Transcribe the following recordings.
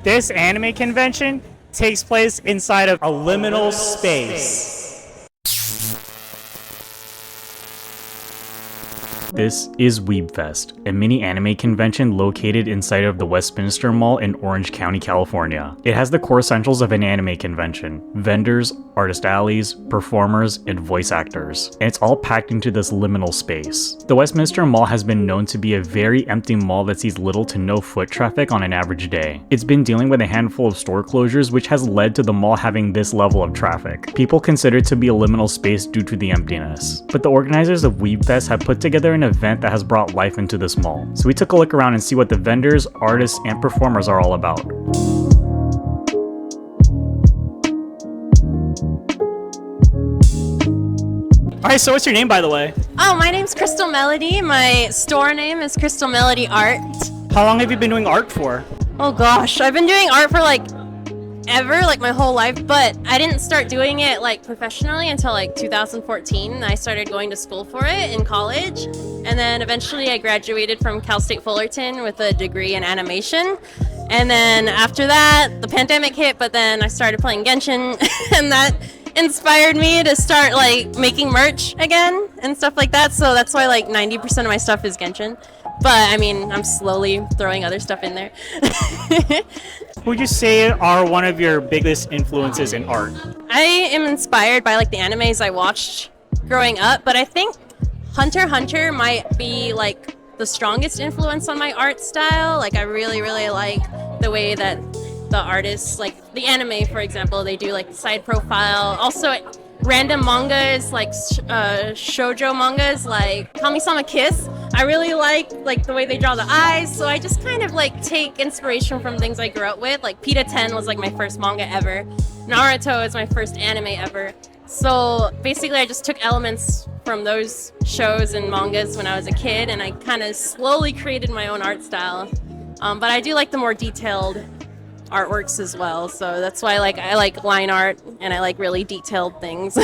This anime convention takes place inside of a liminal space. This is Weebfest, a mini anime convention located inside of the Westminister Mall in Orange County, California. It has the core essentials of an anime convention: vendors, artist alleys, performers, and voice actors. And it's all packed into this liminal space. The Westminister Mall has been known to be a very empty mall that sees little to no foot traffic on an average day. It's been dealing with a handful of store closures, which has led to the mall having this level of traffic. People consider it to be a liminal space due to the emptiness. But the organizers of Weebfest have put together an event that has brought life into this mall. So we took a look around and see what the vendors, artists, and performers are all about. Alright, so what's your name, by the way? Oh, my name's Crystal Melody. My store name is Crystal Melody Art. How long have you been doing art for? Oh gosh, I've been doing art for my whole life, but I didn't start doing it professionally until 2014. I started going to school for it in college, and then eventually I graduated from Cal State Fullerton with a degree in animation. And then after that, the pandemic hit, but then I started playing Genshin, and that inspired me to start making merch again and stuff like that. So that's why 90% of my stuff is Genshin. But I mean, I'm slowly throwing other stuff in there. Who would you say are one of your biggest influences in art? I am inspired by the animes I watched growing up, but I think Hunter x Hunter might be the strongest influence on my art style. I really like the way that the artists, the anime, for example, they do side profile. Also, random mangas shoujo mangas like Kami-sama Kiss. I really like the way they draw the eyes, so I just kind of take inspiration from things I grew up with. Pita 10 was my first manga ever. Naruto is my first anime ever. So basically I just took elements from those shows and mangas when I was a kid, and I kind of slowly created my own art style. But I do like the more detailed artworks as well, so that's why I like line art and I like really detailed things.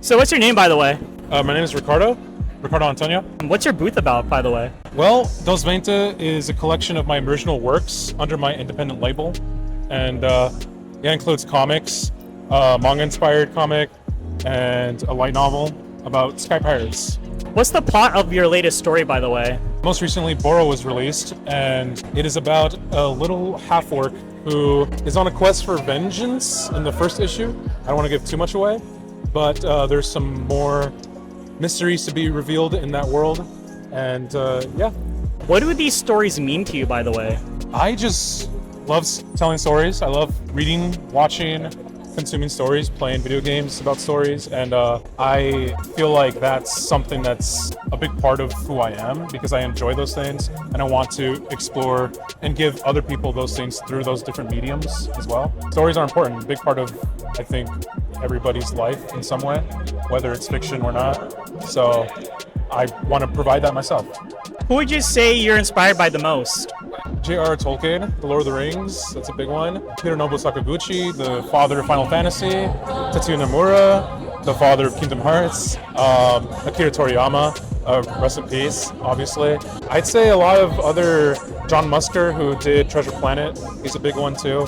So what's your name, by the way? My name is Ricardo Antonio. What's your booth about, by the way? Well, Dos Veinte is a collection of my original works under my independent label, and it includes comics, manga-inspired comic, and a light novel about sky pirates. What's the plot of your latest story, by the way? Most recently, Boro was released, and it is about a little half-orc who is on a quest for vengeance in the first issue. I don't want to give too much away, but there's some more mysteries to be revealed in that world, and yeah. What do these stories mean to you, by the way? I just love telling stories. I love reading, watching, consuming stories, playing video games about stories, and I feel like that's something that's a big part of who I am, because I enjoy those things and I want to explore and give other people those things through those different mediums as well. Stories are important, a big part of, I think, everybody's life in some way, whether it's fiction or not. So I want to provide that myself. Who would you say you're inspired by the most? J.R.R. Tolkien, The Lord of the Rings, that's a big one. Hironobu Sakaguchi, the father of Final Fantasy. Tetsuya Nomura, the father of Kingdom Hearts. Akira Toriyama, rest in peace, obviously. I'd say a lot of other, John Musker, who did Treasure Planet, he's a big one too.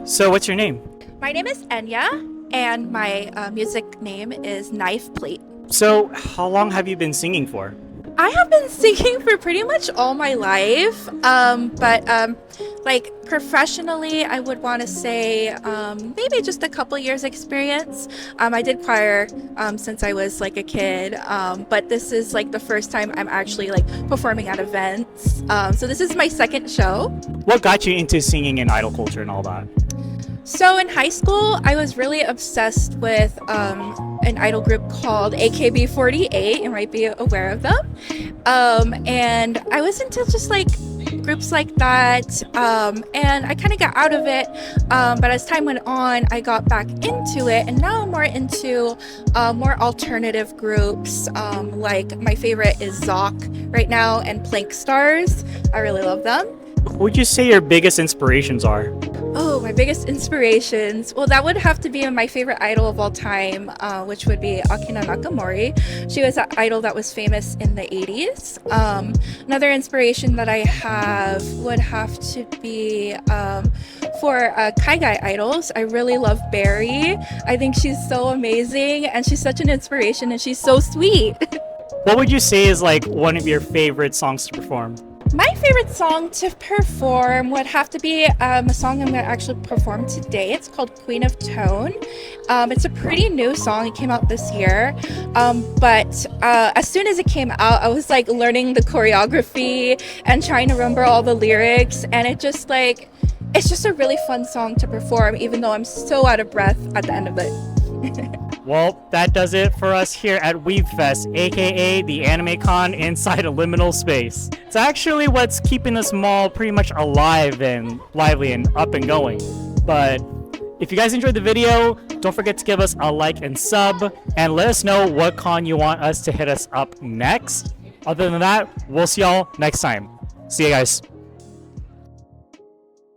So what's your name? My name is Enya, and my music name is Knife Plate. So how long have you been singing for? I have been singing for pretty much all my life, but like professionally, I would want to say maybe just a couple years experience. I did choir since I was like a kid, but this is like the first time I'm actually like performing at events. So this is my second show. What got you into singing and idol culture and all that? So in high school, I was really obsessed with an idol group called AKB48. You might be aware of them. And I was into just like groups like that. And I kind of got out of it. But as time went on, I got back into it. And now I'm more into more alternative groups. Like my favorite is Zoc right now and Plank Stars. I really love them. Who would you say your biggest inspirations are? Oh, my biggest inspirations. Well, that would have to be my favorite idol of all time, which would be Akina Nakamori. She was an idol that was famous in the 80s. Another inspiration that I have would have to be for Kaigai idols. I really love Barry. I think she's so amazing and she's such an inspiration and she's so sweet. What would you say is like one of your favorite songs to perform? My favorite song to perform would have to be a song I'm going to actually perform today. It's called Queen of Tone. It's a pretty new song. It came out this year. But as soon as it came out, I was like learning the choreography and trying to remember all the lyrics. And it's just a really fun song to perform, even though I'm so out of breath at the end of it. Well, that does it for us here at Weebfest, aka the Anime Con inside a liminal space. It's actually what's keeping this mall pretty much alive and lively and up and going. But if you guys enjoyed the video, don't forget to give us a like and sub, and let us know what con you want us to hit us up next. Other than that, we'll see y'all next time. See you guys.